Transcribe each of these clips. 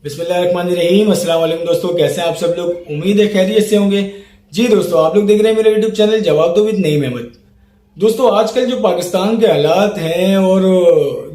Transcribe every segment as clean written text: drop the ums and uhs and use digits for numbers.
बिस्मिल्लाहिर्रहमानिर्रहीम। अस्सलाम वालेकुम दोस्तों, कैसे हैं आप सब लोग? उम्मीद है खैरियत से होंगे। जी दोस्तों, आप लोग देख रहे हैं मेरा यूट्यूब चैनल जवाब दो विद नईम अहमद। दोस्तों, आजकल जो पाकिस्तान के हालात हैं और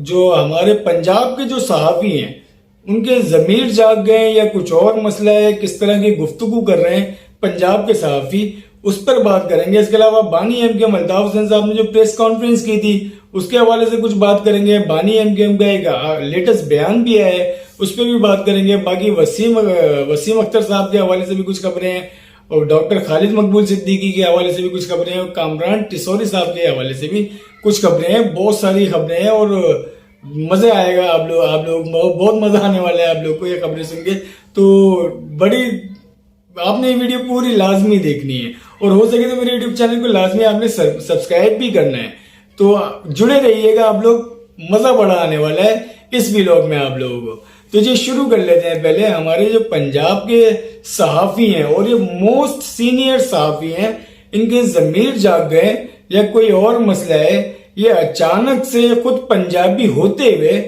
जो हमारे पंजाब के जो सहाफ़ी हैं उनके ज़मीर जाग गए या कुछ और मसला है, किस तरह की गुफ्तगू कर रहे हैं पंजाब के सहाफ़ी, उस पर बात करेंगे। इसके अलावा बानी एमकेएम अल्ताफ हुसैन साहब ने जो प्रेस कॉन्फ्रेंस की थी उसके हवाले से कुछ बात करेंगे। बानी एमकेएम का एक लेटेस्ट बयान भी आया है, उस पर भी बात करेंगे। बाकी वसीम अख्तर साहब के हवाले से भी कुछ खबरें हैं और डॉक्टर खालिद मकबूल सिद्दीकी के हवाले से भी कुछ खबरें हैं और कामरान टिसौरी साहब के हवाले से भी कुछ खबरें हैं। बहुत सारी खबरें हैं और मजे आएगा। आप लोग बहुत मजा आने वाला है आप लोग को ये खबरें सुन के। तो बड़ी आपने ये वीडियो पूरी लाजमी देखनी है और हो सके तो मेरे यूट्यूब चैनल को लाजमी आपने सब्सक्राइब भी करना है। तो जुड़े रहिएगा आप लोग, मजा बड़ा आने वाला है इस व्लॉग में आप लोगों को। तो ये शुरू कर लेते हैं। पहले हमारे जो पंजाब के सहाफ़ी हैं और ये मोस्ट सीनियर सहाफ़ी हैं, इनके ज़मीर जाग गए या कोई और मसला है, ये अचानक से खुद पंजाबी होते हुए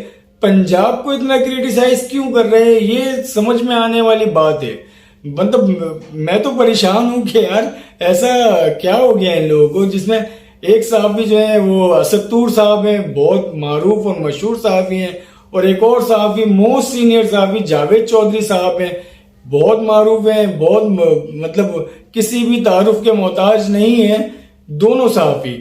पंजाब को इतना क्रिटिसाइज क्यों कर रहे हैं, ये समझ में आने वाली बात है। मतलब मैं तो परेशान हूं कि यार ऐसा क्या हो गया इन लोगों को, जिसमें एक सहाफ़ी जो है वो असदुर साहब हैं, बहुत मारूफ और मशहूर सहाफ़ी हैं, और एक और सहाफ़ी मोस्ट सीनियर सहाफ़ी जावेद चौधरी साहब हैं, बहुत मारूफ हैं, बहुत मतलब किसी भी तारुफ के मोहताज नहीं है दोनों सहाफ़ी।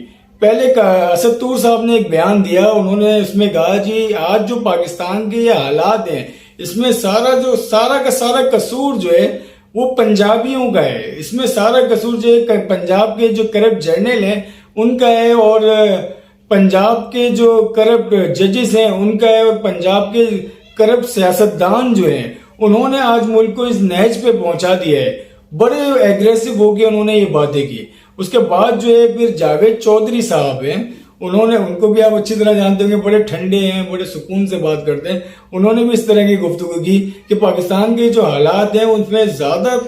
पहले असदुर साहब ने एक बयान दिया, उन्होंने उसमें कहा जी आज जो पाकिस्तान के ये हालात हैं इसमें सारा का सारा कसूर जो है वो पंजाबियों का है। इसमें सारा कसूर जो है पंजाब के जो करप्ट जर्नल हैं उनका है और पंजाब के जो करप्ट जजेस हैं उनका है और पंजाब के करप्ट सियासतदान जो हैं उन्होंने आज मुल्क को इस नहज पे पहुंचा दिया है। बड़े एग्रेसिव होकर उन्होंने ये बातें की। उसके बाद जो है फिर जावेद चौधरी साहब हैं, उनको भी आप अच्छी तरह जानते होंगे, बड़े ठंडे हैं, बड़े सुकून से बात करते हैं। उन्होंने भी इस तरह की गुफ्तगू की कि पाकिस्तान के जो हालात हैं उसमें ज्यादा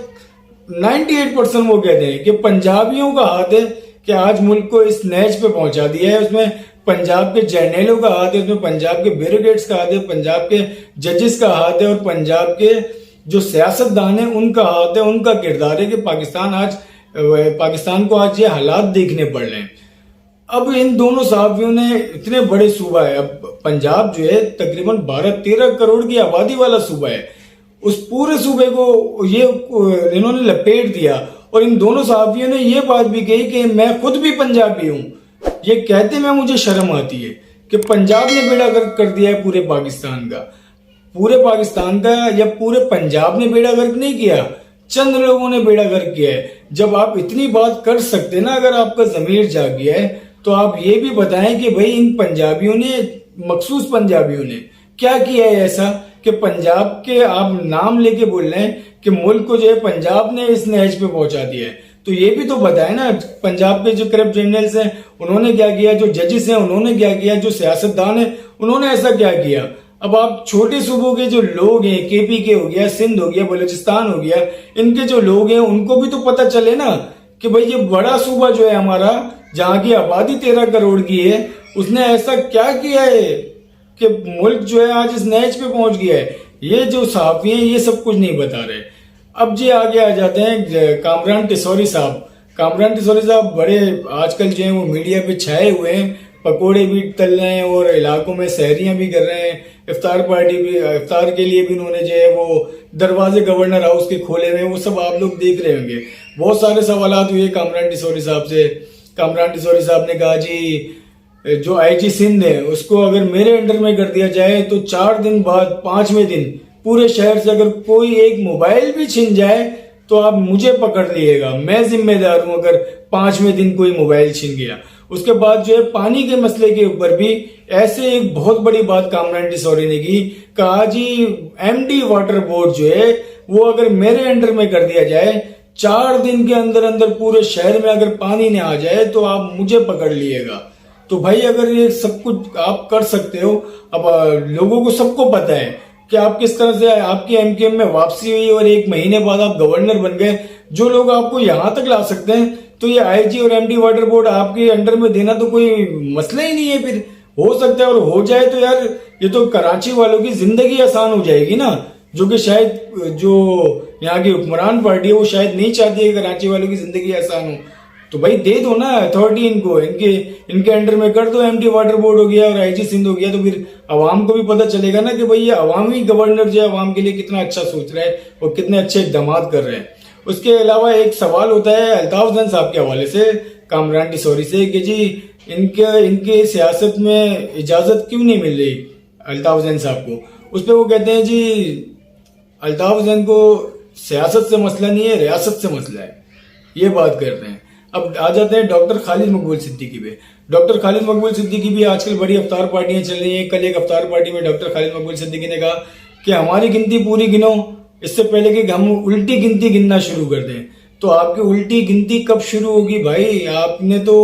98% वो कहते हैं कि पंजाबियों का हाथ है कि आज मुल्क को इस नहज पे पहुंचा दिया है। उसमें पंजाब के जर्नलों का हाथ है, उसमें पंजाब के ब्यूरोक्रेट्स का हाथ है, पंजाब के जजेस का हाथ है और पंजाब के जो सियासतदान है उनका हाथ है, उनका किरदार है कि पाकिस्तान को आज ये हालात देखने पड़ रहे हैं। अब इन दोनों सहाफ़ियों ने इतने बड़े सूबा है, अब पंजाब जो है तकरीबन 12-13 करोड़ की आबादी वाला सूबा है, उस पूरे सूबे को ये इन्होंने लपेट दिया। और इन दोनों सहाफ़ियों ने ये बात भी कही कि मैं खुद भी पंजाबी हूं। ये कहते में मुझे शर्म आती है कि पंजाब ने बेड़ा गर्क कर दिया है पूरे पाकिस्तान का या पूरे पंजाब ने बेड़ा गर्क नहीं किया, चंद लोगों ने बेड़ा गर्क किया है। जब आप इतनी बात कर सकते ना, अगर आपका जमीर जाग गया है तो आप ये भी बताएं कि भाई इन पंजाबियों ने, मखसूस पंजाबियों ने क्या किया है ऐसा कि पंजाब के आप नाम लेके बोल रहे हैं कि मुल्क को जो है पंजाब ने इस नहज पे पहुंचा दिया है। तो ये भी तो बताएं ना, पंजाब के जो करप्ट जर्नल्स हैं उन्होंने क्या किया, जो जजेस हैं उन्होंने क्या किया, जो सियासतदान है उन्होंने ऐसा क्या किया। अब आप छोटे सूबों के जो लोग हैं, केपी के हो गया, सिंध हो गया, बलूचिस्तान हो गया, इनके जो लोग हैं उनको भी तो पता चले ना कि भाई ये बड़ा सूबा जो है हमारा, जहां की आबादी 13 करोड़ की है, उसने ऐसा क्या किया है कि मुल्क जो है आज इस नहज पे पहुंच गया है। ये जो सहाफ़ी हैं ये सब कुछ नहीं बता रहे। अब जी आगे आ जाते हैं कामरान टिसौरी साहब। कामरान टिसौरी साहब बड़े आजकल जो है वो मीडिया पे छाए हुए हैं, पकोड़े भी तल रहे हैं और इलाकों में सहरियां भी कर रहे हैं। इफ्तार के लिए भी उन्होंने जो है वो दरवाजे गवर्नर हाउस के खोले हुए हैं, वो सब आप लोग देख रहे होंगे। बहुत सारे सवालात हुए कामरान टिसौरी साहब से। कामरान टिसौरी साहब ने कहा जी जो आईजी सिंध है उसको अगर मेरे अंडर में कर दिया जाए तो 4 दिन बाद 5वें दिन पूरे शहर से अगर कोई एक मोबाइल भी छिन जाए तो आप मुझे पकड़ लिएगा, मैं जिम्मेदार हूं अगर 5वें दिन कोई मोबाइल छिन गया। उसके बाद जो है पानी के मसले के ऊपर भी ऐसे एक बहुत बड़ी बात कामरान टिसौरी ने की, कहा जी एमडी वाटर बोर्ड जो है वो अगर मेरे अंडर में कर दिया जाए, 4 दिन के अंदर अंदर पूरे शहर में अगर पानी न आ जाए तो आप मुझे पकड़ लिएगा। तो भाई अगर ये सब कुछ आप कर सकते हो, अब लोगों को सबको पता है कि आप किस तरह से आपकी एमकेएम में वापसी हुई और 1 महीने बाद आप गवर्नर बन गए। जो लोग आपको यहां तक ला सकते हैं तो ये आईजी और एमडी वाटर बोर्ड आपके अंडर में देना तो कोई मसला ही नहीं है। फिर हो सकता है और हो जाए तो यार ये तो कराची वालों की जिंदगी आसान हो जाएगी ना। जो कि शायद जो यहाँ की हुक्मरान पार्टी है वो शायद नहीं चाहती है कि कराची वालों की जिंदगी आसान हो। तो भाई दे दो ना अथॉरिटी इनको, इनके अंडर में कर दो। एमटी वाटर बोर्ड हो गया और आईजी सिंध हो गया, तो फिर अवाम को भी पता चलेगा ना कि भाई ये अवामी गवर्नर जो है अवाम के लिए कितना अच्छा सोच रहा है और कितने अच्छे इकदाम कर रहे हैं। उसके अलावा एक सवाल होता है अल्ताफ जन साहब के हवाले से, कामरान टिसौरी से, कि जी इनके सियासत में इजाजत क्यों नहीं मिल रही अल्ताफ जन साहब को। उस पर वो कहते हैं जी अल्ताफ जन को सियासत से मसला नहीं है, रियासत से मसला है, ये बात कर रहे हैं। अब आ जाते हैं डॉक्टर खालिद मकबूल सिद्दीकी पे। डॉक्टर खालिद मकबूल सिद्दीकी भी आजकल बड़ी अफ्तार पार्टियां चल रही हैं। कल एक अफ्तार पार्टी में डॉक्टर खालिद मकबूल सिद्दीकी ने कहा कि हमारी गिनती पूरी गिनो, इससे पहले कि हम उल्टी गिनती गिनना शुरू कर दें। तो आपकी उल्टी गिनती कब शुरू होगी भाई? आपने तो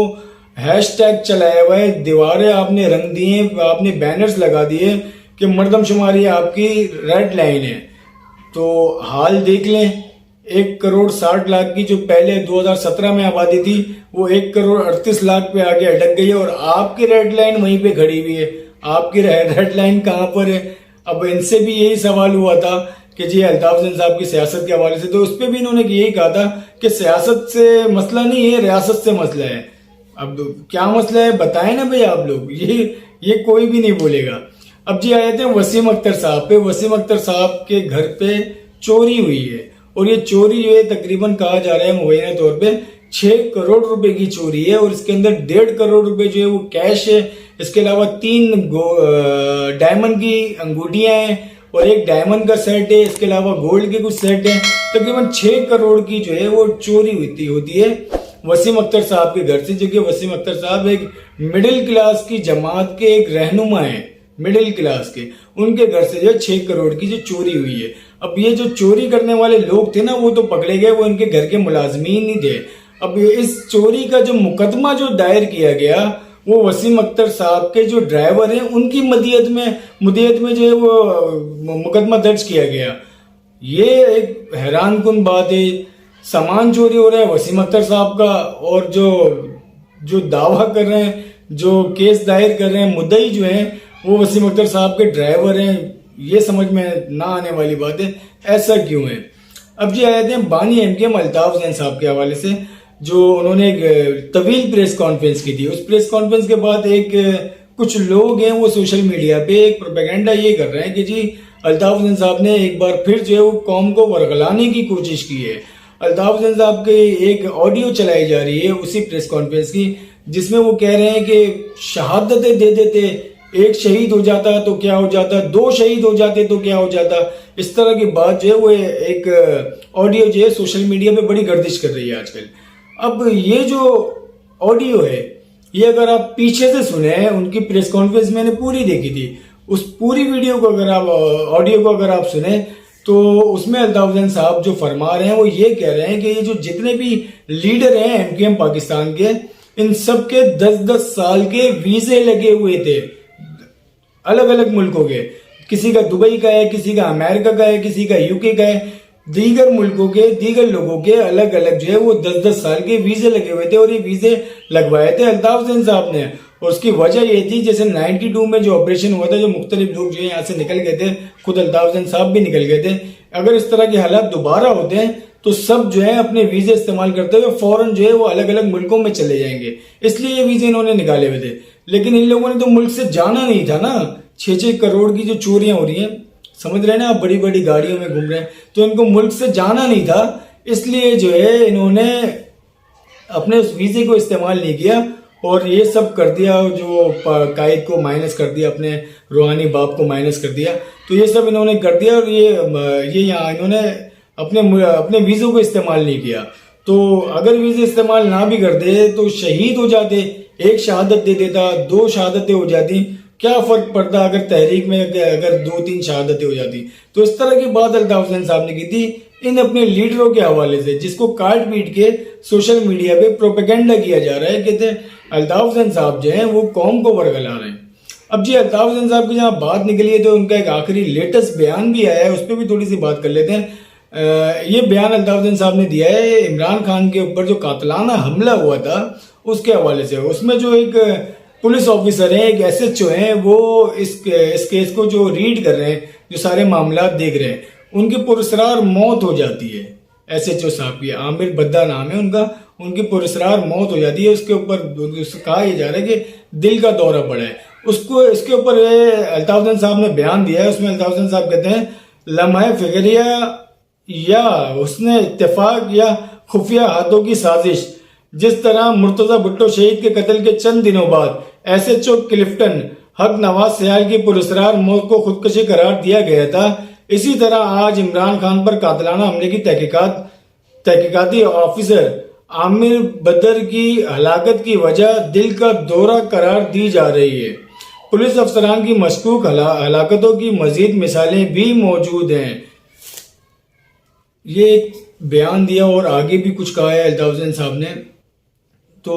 हैशटैग चलाया हुआ है, दीवारें आपने रंग दिए, आपने बैनर्स लगा दिए कि मर्दमशुमारी आपकी रेड लाइन है। तो हाल देख लें, 1,60,00,000 की जो पहले 2017 में आबादी थी वो 1,38,00,000 पे आगे अटक गई है और आपकी रेड लाइन वहीं पे खड़ी हुई है। आपकी रेड लाइन कहां पर है? अब इनसे भी यही सवाल हुआ था कि जी अल्ताफ जन साहब की सियासत के हवाले से, तो उस पर भी इन्होंने यही कहा था कि सियासत से मसला नहीं है, रियासत से मसला है। अब क्या मसला है बताएं ना भाई आप लोग, ये कोई भी नहीं बोलेगा। अब जी आए थे वसीम अख्तर साहब पे। वसीम अख्तर साहब के घर पे चोरी हुई है और ये चोरी जो है तकरीबन कहा जा रहा है मुबैना तौर पे 6 करोड़ रुपए की चोरी है और इसके अंदर 1.5 करोड़ रुपए जो है वो कैश है। इसके अलावा 3 डायमंड की अंगूठियां हैं और एक डायमंड का सेट है। इसके अलावा गोल्ड के कुछ सेट हैं। तकरीबन 6 करोड़ की जो है वो चोरी होती है वसीम अख्तर साहब के घर से, जो कि वसीम अख्तर साहब एक मिडिल क्लास की जमात के एक रहनुमा है, मिडिल क्लास के, उनके घर से जो 6 करोड़ की जो चोरी हुई है। अब ये जो चोरी करने वाले लोग थे ना वो तो पकड़े गए, वो इनके घर के मुलाजमीन नहीं थे। अब इस चोरी का जो मुकदमा जो दायर किया गया वो वसीम अख्तर साहब के जो ड्राइवर हैं उनकी मदियत में जो है वो मुकदमा दर्ज किया गया। ये एक हैरान कुन बात है। सामान चोरी हो रहा है वसीम अख्तर साहब का और जो दावा कर रहे हैं, जो केस दायर कर रहे हैं मुद्दई जो है वो वसीम अख्तर साहब के ड्राइवर हैं। ये समझ में ना आने वाली बात है, ऐसा क्यों है। अब जी आए थे बानी एमकेएम अल्ताफ जैन साहब के हवाले से, जो उन्होंने एक तवील प्रेस कॉन्फ्रेंस की थी। उस प्रेस कॉन्फ्रेंस के बाद कुछ लोग हैं वो सोशल मीडिया पे एक प्रोपेगेंडा ये कर रहे हैं कि जी अल्ताफ जैन साहब ने एक बार फिर जो है वो कौम को वरगलाने की कोशिश की है। अल्ताफ जैन साहब की एक ऑडियो चलाई जा रही है उसी प्रेस कॉन्फ्रेंस की, जिसमें वो कह रहे हैं कि शहादतें दे देते, एक शहीद हो जाता तो क्या हो जाता, 2 शहीद हो जाते तो क्या हो जाता। इस तरह की बात जो है वो एक ऑडियो जो है सोशल मीडिया पे बड़ी गर्दिश कर रही है आजकल। अब ये जो ऑडियो है ये अगर आप पीछे से सुने, उनकी प्रेस कॉन्फ्रेंस मैंने पूरी देखी थी, उस पूरी वीडियो को अगर आप ऑडियो को अगर आप सुने तो उसमें अल्ताफ जैन साहब जो फरमा रहे हैं वो ये कह रहे हैं कि ये जो जितने भी लीडर हैं एमकेएम पाकिस्तान के, इन सब के 10-10 साल के वीजे लगे हुए थे अलग अलग मुल्कों के। किसी का दुबई का है, किसी का अमेरिका का है, किसी का यूके का है, दीगर मुल्कों के दीगर लोगों के अलग अलग जो है वो 10-10 साल के वीजे लगे हुए थे और ये वीजे लगवाए थे अल्ताफ जैन साहब ने। और उसकी वजह ये थी जैसे 92 में जो ऑपरेशन हुआ था, जो मुख्तलिफ लोग जो है यहाँ से निकल गए थे, खुद अल्ताफ जैन साहब भी निकल गए थे। अगर इस तरह के हालात दोबारा होते हैं तो सब जो है अपने वीजे इस्तेमाल करते हुए फौरन जो है वो अलग अलग मुल्कों में चले जाएंगे, इसलिए ये वीजे इन्होंने निकाले हुए थे। लेकिन इन लोगों ने तो मुल्क से जाना नहीं था ना। 6-6 करोड़ की जो चोरियां हो रही हैं, समझ रहे हैं ना आप, बड़ी बड़ी गाड़ियों में घूम रहे हैं, तो इनको मुल्क से जाना नहीं था, इसलिए जो है इन्होंने अपने उस वीजे को इस्तेमाल नहीं किया और ये सब कर दिया, जो कायद को माइनस कर दिया, अपने रूहानी बाप को माइनस कर दिया। तो ये सब इन्होंने कर दिया और ये यहाँ इन्होंने अपने वीजों को इस्तेमाल नहीं किया। तो अगर वीजे इस्तेमाल ना भी कर दे तो शहीद हो जाते, एक शहादत दे देता, 2 शहादतें हो जाती, क्या फर्क पड़ता अगर तहरीक में अगर 2-3 शहादतें हो जाती। तो इस तरह की बात अल्ताफ जैन साहब ने की थी इन अपने लीडरों के हवाले से, जिसको काट पीट के सोशल मीडिया पे प्रोपेगेंडा किया जा रहा है। कहते अल्ताफ जैन साहब जो हैं वो कौम को वरगला रहे हैं। अब जी अल्ताफ जैन साहब की जहाँ बात निकली है तो उनका एक आखिरी लेटेस्ट बयान भी आया है, उस पर भी थोड़ी सी बात कर लेते हैं। ये बयान अल्ताफ जैन साहब ने दिया है इमरान खान के ऊपर जो कातलाना हमला हुआ था उसके हवाले से। उसमें जो एक पुलिस ऑफिसर है, एक SHO हैं, वो इस केस को जो रीड कर रहे हैं, जो सारे मामला देख रहे हैं, उनकी पुरस्कार मौत हो जाती है। SHO साहब की, आमिर बद्दा नाम है उनका, उनकी पुरस्कार मौत हो जाती है। उसके ऊपर कहा यह जा रहा है कि दिल का दौरा पड़ा है उसको। इसके ऊपर अल्ताफ हुसैन साहब ने बयान दिया है। उसमें अल्ताफ हुसैन साहब कहते हैं, लम्हा फिक्रिया या उसने इत्तेफाक या खुफिया हाथों की साजिश, जिस तरह मुर्तजा भुट्टो शहीद के कत्ल के चंद दिनों बाद SHO क्लिफ्टन हक नवाज सयाल की पुरस्कार मौत को खुदकशी करार दिया गया था, इसी तरह आज इमरान खान पर कातिलाना हमले की तहकीकाती ऑफिसर आमिर बदर की हलाकत की वजह दिल का दौरा करार दी जा रही है। पुलिस अफसरान की मशकूक हलाकतों की मजीद मिसालें भी मौजूद हैं। ये एक बयान दिया और आगे भी कुछ कहा है अल्ताफ हुसैन साहब ने। तो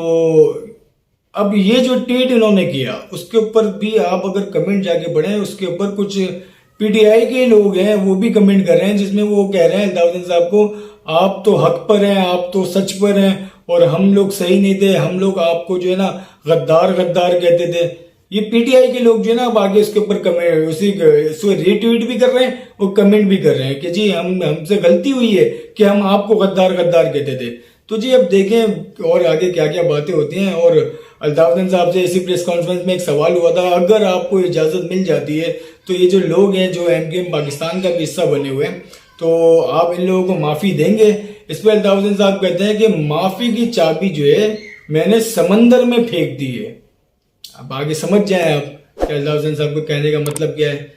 अब ये जो ट्वीट इन्होंने किया उसके ऊपर भी आप अगर कमेंट जाके पढ़ें, उसके ऊपर कुछ PTI के लोग हैं वो भी कमेंट कर रहे हैं, जिसमें वो कह रहे हैं अल्ताफ हुसैन साहब को, आप तो हक पर हैं, आप तो सच पर हैं और हम लोग सही नहीं थे, हम लोग आपको जो है ना गद्दार कहते थे। ये PTI के लोग जो है ना अब आगे उसके ऊपर कमेंट उसको रीट्वीट भी कर रहे हैं और कमेंट भी कर रहे हैं कि जी हमसे गलती हुई है कि हम आपको गद्दार कहते थे। तो जी अब देखें और आगे क्या क्या बातें होती हैं। और अल्ताफ हुसैन साहब से इसी प्रेस कॉन्फ्रेंस में एक सवाल हुआ था, अगर आपको इजाजत मिल जाती है तो ये जो लोग हैं जो MKM पाकिस्तान का भी हिस्सा बने हुए हैं, तो आप इन लोगों को माफी देंगे? इस पर अल्ताफ हुसैन साहब कहते हैं कि माफी की चाबी जो है मैंने समंदर में फेंक दी है। अब आगे समझ जाए आप कि अल्ताफ हुसैन साहब को कहने का मतलब क्या है।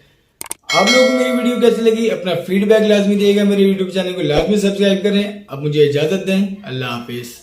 आप लोगों को मेरी वीडियो कैसी लगी अपना फीडबैक लाजमी दिएगा, मेरे यूट्यूब चैनल को लाजमी सब्सक्राइब करें। अब मुझे इजाजत दें, अल्लाह हाफिज।